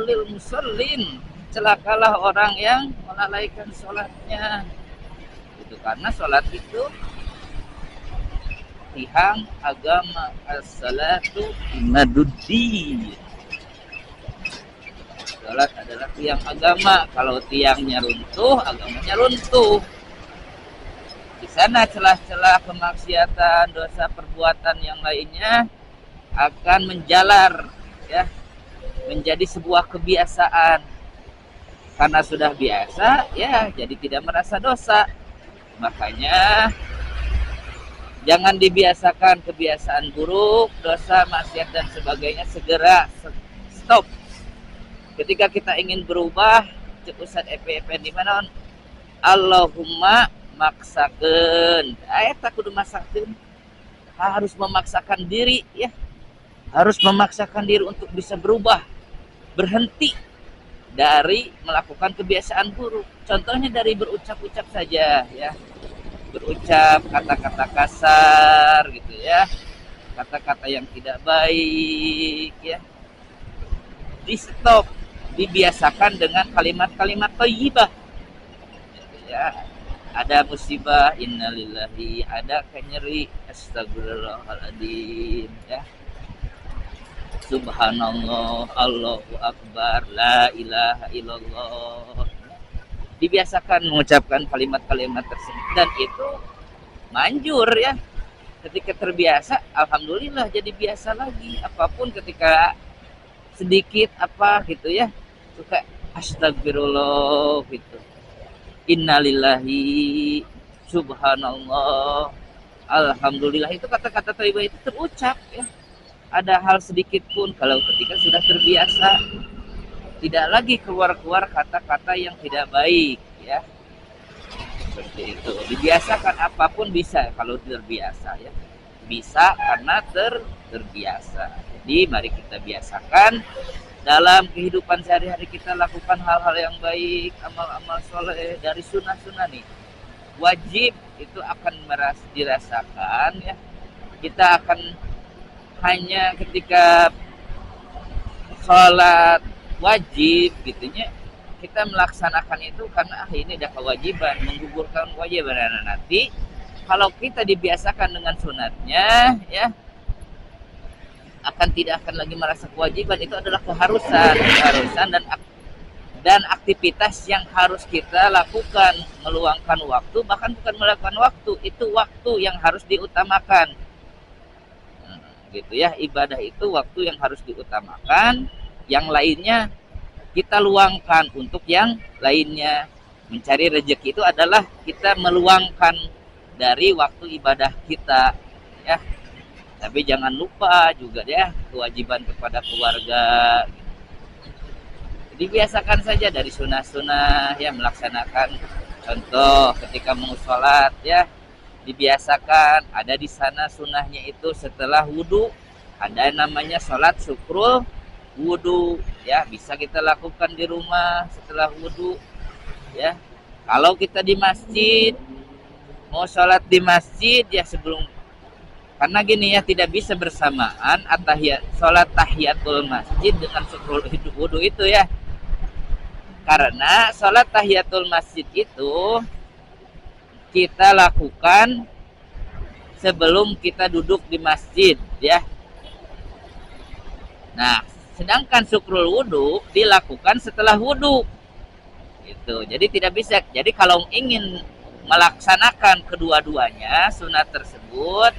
lil musallin, celakalah orang yang melalaikan sholatnya. Itu karena sholat itu tiang agama, as-salatu imaduddin. Sholat adalah tiang agama. Kalau tiangnya runtuh, agamanya runtuh. Di sana celah-celah kemaksiatan, dosa perbuatan yang lainnya akan menjalar, ya, menjadi sebuah kebiasaan. Karena sudah biasa, ya, jadi tidak merasa dosa. Makanya jangan dibiasakan kebiasaan buruk, dosa, maksiat dan sebagainya, segera stop. Ketika kita ingin berubah, cek Ustaz Effendi mana Allahumma maksakeun. Ayat tak kudu maksakeun. Harus memaksakan diri, ya. Harus memaksakan diri untuk bisa berubah, berhenti dari melakukan kebiasaan buruk. Contohnya dari berucap-ucap saja, ya. Berucap kata-kata kasar gitu, ya. Kata-kata yang tidak baik, ya. Di stop, dibiasakan dengan kalimat-kalimat thayyibah. Ya, ada musibah innalillahi, ada nyeri astagfirullahaladzim, ya. Subhanallah, Allahu Akbar, la ilaha illallah. Dibiasakan mengucapkan kalimat-kalimat tersebut, dan itu manjur, ya. Ketika terbiasa, alhamdulillah jadi biasa lagi. Apapun ketika sedikit apa gitu, ya, suka astagfirullah gitu, innalillahi, subhanallah, alhamdulillah, itu kata-kata thayyibah itu terucap, ya. Ada hal sedikit pun, kalau ketika sudah terbiasa, tidak lagi keluar-keluar kata-kata yang tidak baik, ya. Seperti itu. Dibiasakan apapun bisa kalau terbiasa, ya. Bisa karena terbiasa. Jadi mari kita biasakan dalam kehidupan sehari-hari, kita lakukan hal-hal yang baik, amal-amal soleh dari sunnah-sunnah nih. Wajib itu akan dirasakan, ya. Kita akan hanya ketika sholat wajib gitunya, kita melaksanakan itu karena ini ada kewajiban, menggugurkan kewajiban. Nah, nanti kalau kita dibiasakan dengan sunatnya, ya, tidak akan lagi merasa kewajiban. Itu adalah keharusan dan aktivitas yang harus kita lakukan, meluangkan waktu, bahkan bukan melakukan waktu, itu waktu yang harus diutamakan. Gitu, ya, ibadah itu waktu yang harus diutamakan, yang lainnya kita luangkan untuk yang lainnya. Mencari rezeki itu adalah kita meluangkan dari waktu ibadah kita, ya. Tapi jangan lupa juga, ya, kewajiban kepada keluarga. Jadi biasakan saja dari sunnah-sunnah, ya, melaksanakan. Contoh ketika mau sholat, ya, dibiasakan ada di sana sunnahnya itu setelah wudhu, ada namanya sholat syukrul wudhu, ya, bisa kita lakukan di rumah setelah wudhu, ya. Kalau kita di masjid, mau sholat di masjid, ya, sebelum, karena gini, ya, tidak bisa bersamaan sholat tahiyatul masjid dengan syukrul wudhu itu, ya. Karena sholat tahiyatul masjid itu kita lakukan sebelum kita duduk di masjid, ya. Nah, sedangkan syukrul wudhu dilakukan setelah wudhu. Gitu. Jadi tidak bisa. Jadi kalau ingin melaksanakan kedua-duanya sunat tersebut,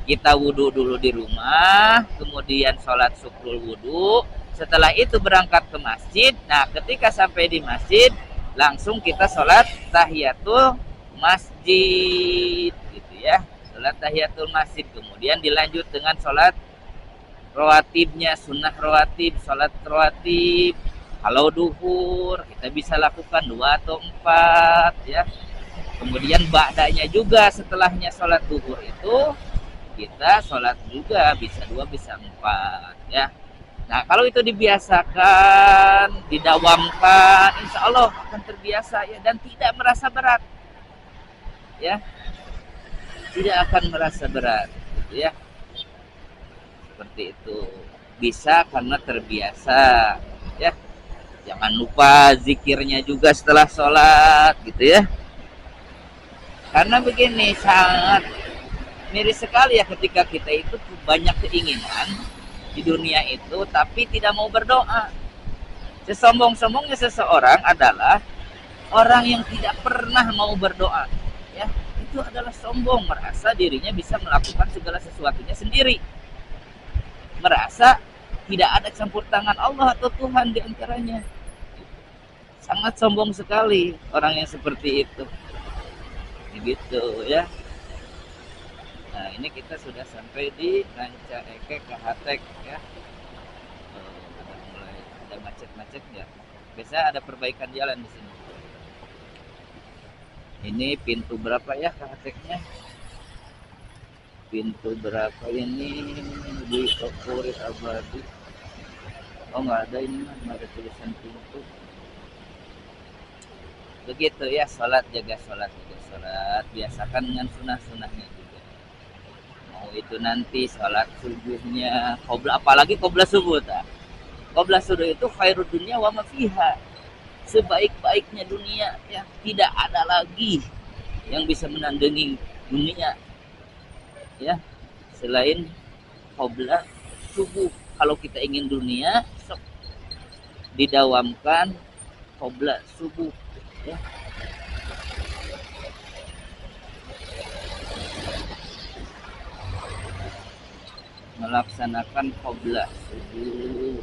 kita wudhu dulu di rumah, kemudian sholat syukrul wudhu, setelah itu berangkat ke masjid. Nah, ketika sampai di masjid, langsung kita sholat tahiyatul masjid, gitu, ya. Sholat tahiyatul masjid, kemudian dilanjut dengan sholat rawatibnya, sunnah rawatib, sholat rawatib. Kalau duhur kita bisa lakukan 2 atau 4, ya. Kemudian ba'danya juga, setelahnya sholat duhur itu kita sholat juga bisa 2 bisa 4, ya. Nah, kalau itu dibiasakan, didawamkan, insya Allah akan terbiasa, ya, dan tidak merasa berat, ya, tidak akan merasa berat, ya. Seperti itu, bisa karena terbiasa, ya. Jangan lupa zikirnya juga setelah sholat gitu ya. Karena begini, sangat miris sekali ya ketika kita itu banyak keinginan di dunia itu tapi tidak mau berdoa. Sesombong-sombongnya seseorang adalah orang yang tidak pernah mau berdoa. Ya, itu adalah sombong, merasa dirinya bisa melakukan segala sesuatunya sendiri. Merasa tidak ada campur tangan Allah atau Tuhan di antaranya. Sangat sombong sekali orang yang seperti itu. Begitu ya. Nah, ini kita sudah sampai di Ranca Ekek Kahatek ya. Udah mulai ada macet-macet ya. Biasa ada perbaikan jalan di sini. Ini pintu berapa ya Kahateknya? Pintu berapa ini di Okurit Abadi? Oh nggak ada ini mah, nggak ada tulisan pintu. Begitu ya, sholat, jaga sholat, biasakan dengan sunnah-sunnahnya juga. Mau itu nanti sholat subuhnya, apalagi qobla subuh tak? Qobla subuh itu khairud dunya wa ma fiha, sebaik-baiknya dunia ya, tidak ada lagi yang bisa menandingi dunia ya selain qobla subuh. Kalau kita ingin dunia, sok didawamkan qobla subuh ya. Melaksanakan qobla subuh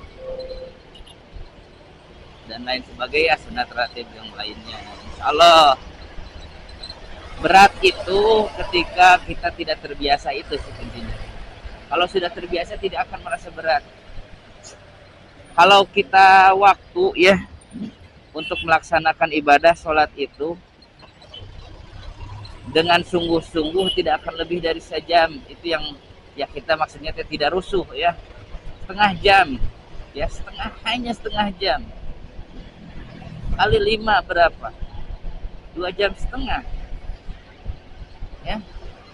dan lain sebagainya, sunat ratib yang lainnya. Insyaallah berat itu ketika kita tidak terbiasa, itu sih kuncinya. Kalau sudah terbiasa tidak akan merasa berat. Kalau kita waktu ya untuk melaksanakan ibadah sholat itu dengan sungguh-sungguh tidak akan lebih dari sejam. Itu yang ya kita maksudnya tidak rusuh ya. Setengah jam ya, hanya setengah jam kali 5 berapa? 2,5 jam ya.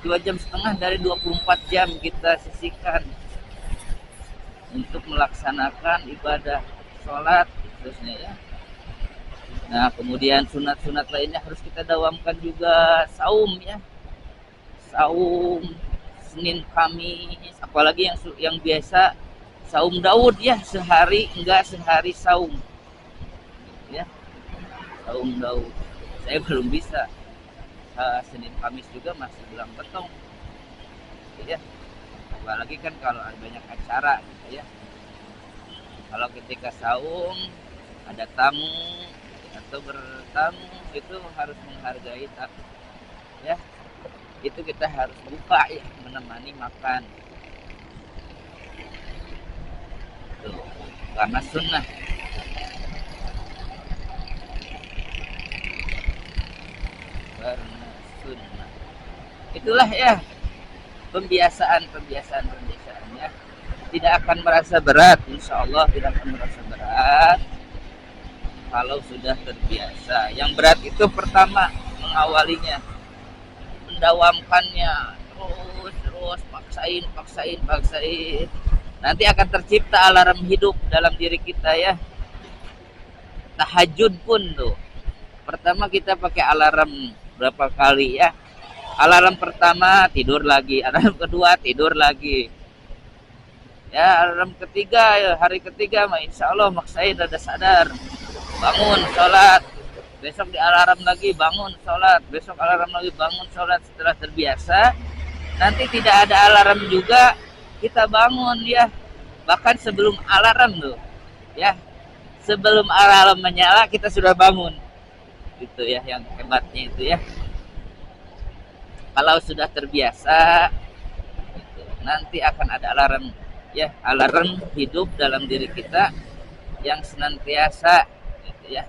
2,5 jam dari 24 jam kita sisihkan untuk melaksanakan ibadah sholat khususnya ya. Nah, kemudian sunat-sunat lainnya harus kita dawamkan juga. Saum ya, saum Senin Kamis, apalagi yang biasa saum Daud ya, sehari enggak sehari saum ya, saum Daud. Saya belum bisa, Senin Kamis juga masih bilang betong ya, apalagi kan kalau ada banyak acara gitu ya. Kalau ketika saum ada tamu atau bertamu itu harus menghargai tamu ya, itu kita harus buka ya, menemani makan tuh, karena sunnah. Karena sunnah itulah ya, pembiasaan ya, tidak akan merasa berat, insya Allah tidak akan merasa berat kalau sudah terbiasa. Yang berat itu pertama mengawalinya, mendawamkannya terus paksain. Nanti akan tercipta alarm hidup dalam diri kita ya. Tahajud pun tuh, pertama kita pakai alarm berapa kali ya. Alarm pertama tidur lagi, alarm kedua tidur lagi ya, alarm ketiga ya, hari ketiga mah insya Allah maksain rada sadar, bangun sholat, besok di alarm lagi bangun sholat, besok alarm lagi bangun sholat. Setelah terbiasa, nanti tidak ada alarm juga kita bangun ya, bahkan sebelum alarm tuh ya, sebelum alarm menyala kita sudah bangun, gitu ya, yang hebatnya itu ya. Kalau sudah terbiasa gitu, nanti akan ada alarm ya, alarm hidup dalam diri kita yang senantiasa gitu ya,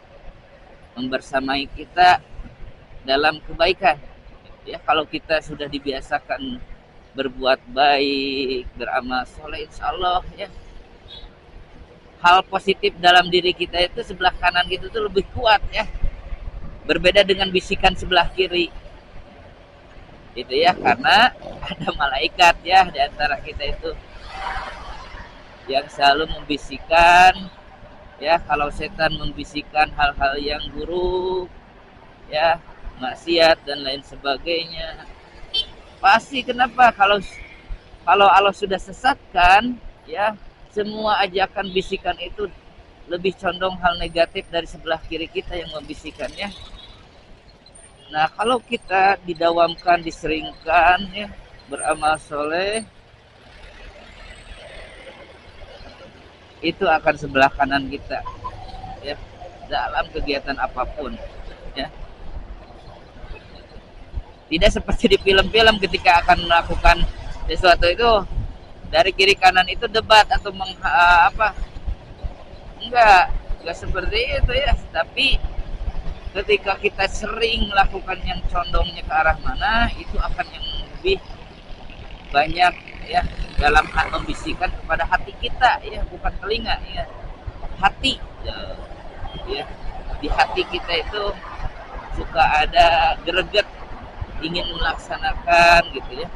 membersamai kita dalam kebaikan ya. Kalau kita sudah dibiasakan berbuat baik, beramal soleh, insya Allah ya, hal positif dalam diri kita itu sebelah kanan gitu tuh lebih kuat ya, berbeda dengan bisikan sebelah kiri itu ya, karena ada malaikat ya di antara kita itu yang selalu membisikkan Ya, kalau setan membisikkan hal-hal yang buruk, ya, maksiat dan lain sebagainya, pasti kenapa kalau Allah sudah sesatkan, ya, semua ajakan bisikan itu lebih condong hal negatif dari sebelah kiri kita yang membisikannya. Nah, kalau kita didawamkan, diseringkan, ya, beramal soleh, itu akan sebelah kanan kita, ya, dalam kegiatan apapun, ya. Tidak seperti di film-film ketika akan melakukan sesuatu itu dari kiri kanan itu debat atau enggak seperti itu ya. Tapi ketika kita sering melakukan yang condongnya ke arah mana, itu akan yang lebih banyak, ya, dalam membisikkan kepada hati kita, ya, bukan telinga, ya, hati, ya. Di hati kita itu suka ada greget ingin melaksanakan gitu, ya,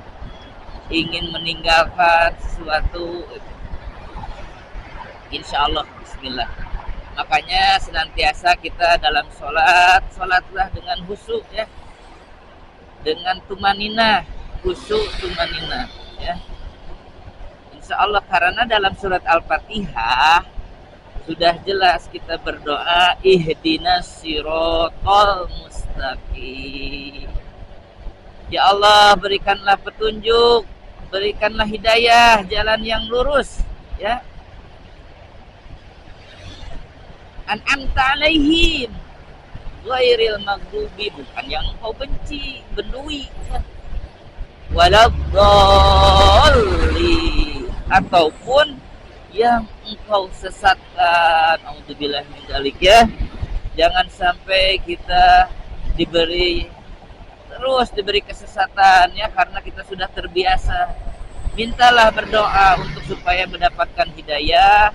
ingin meninggalkan sesuatu, insya Allah, bismillah. Makanya senantiasa kita dalam sholatlah dengan khusyuk, ya, dengan tumanina, khusyuk tumanina, ya. Insya Allah, karena dalam surat Al-Fatihah sudah jelas kita berdoa ihdinas sirotol mustaqim. Ya Allah, berikanlah petunjuk, berikanlah hidayah, jalan yang lurus, ya. An'amta alaihim ghairil maghdubi, bukan yang engkau benci, bendui, ya. Waladhdallin, ataupun yang engkau sesatkan. Auzubillah min dzalik, ya. Jangan sampai kita diberi kesesatan, ya, karena kita sudah terbiasa. Mintalah, berdoa untuk supaya mendapatkan hidayah,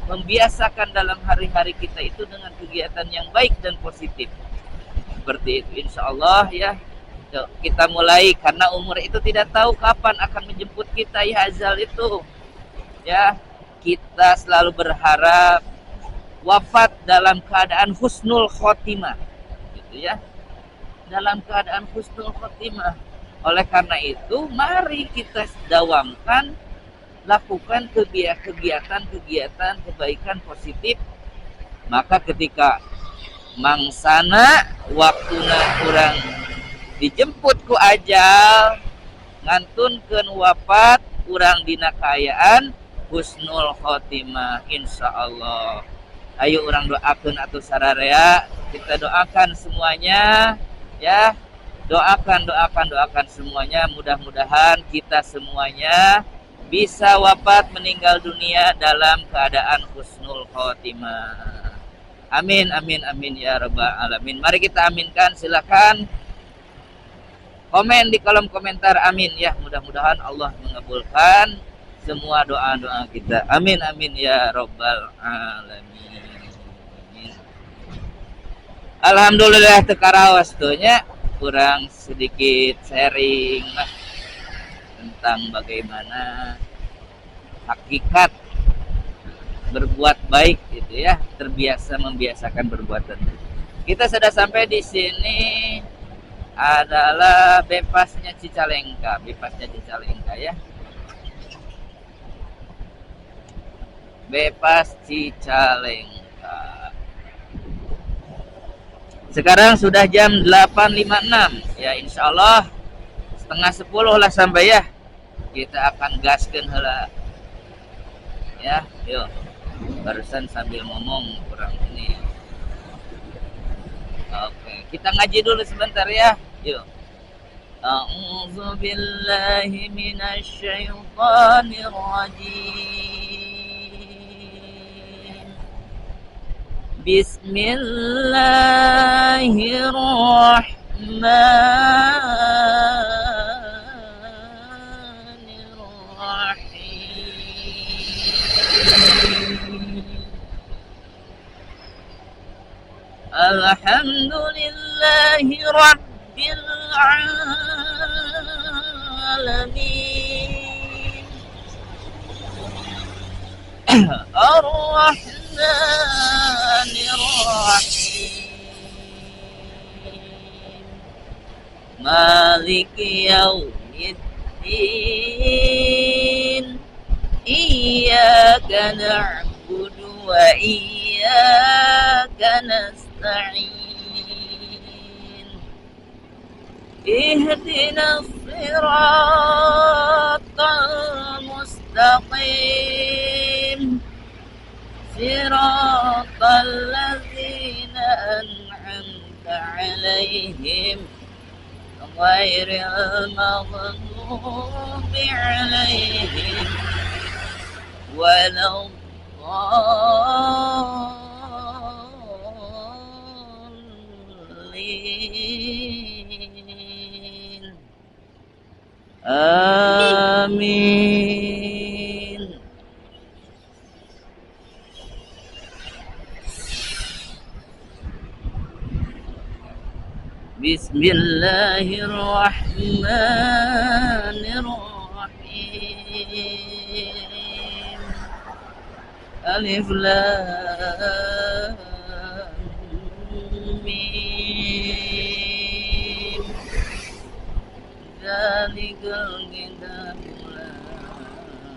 membiasakan dalam hari-hari kita itu dengan kegiatan yang baik dan positif. Seperti itu, insya Allah, ya. Kita mulai, karena umur itu tidak tahu kapan akan menjemput kita, ya, azal itu, ya. Kita selalu berharap wafat dalam keadaan husnul khotimah, gitu, ya, dalam keadaan husnul khotimah. Oleh karena itu, mari kita dawamkan, lakukan kegiatan kebaikan positif. Maka ketika mangsana waktuna kurang dijemput ku ajal, ngantunkeun wafat kurang dina kaayaan husnul khotimah, insyaallah. Ayo orang doakan atau sararea, kita doakan semuanya, ya. Doakan semuanya, mudah-mudahan kita semuanya bisa wafat meninggal dunia dalam keadaan husnul khotimah. Amin amin amin ya rabbal alamin. Mari kita aminkan, silakan komen di kolom komentar, amin, ya. Mudah-mudahan Allah mengabulkan semua doa-doa kita. Amin amin ya rabbal alamin. Alhamdulillah, tekarawas tuhnya kurang sedikit sharing lah tentang bagaimana hakikat berbuat baik, gitu, ya. Membiasakan perbuatan. Kita sudah sampai di sini adalah bebasnya Cicalengka, ya. Bebas Cicalengka. Sekarang sudah jam 8.56, ya, insya Allah 9:30 lah sampai, ya. Kita akan gaskeun heula, ya. Yuk, barusan sambil ngomong kurang ini. Oke, kita ngaji dulu sebentar, ya. Yuk. A'udzu billahi minasy syaithanir rajim. Bismillahirrahmanirrahim. Alhamdulillahi rabbil alamin. Ar-Rahman مالك يوم الدين إياك نعبد وإياك نستعين اهدنا الصراط المستقيم صراط الذين أنعمت عليهم غير المغضوب عليهم ولا الضالين آمين. بسم الله الرحمن الرحيم ألف لام ميم ذلك الكتاب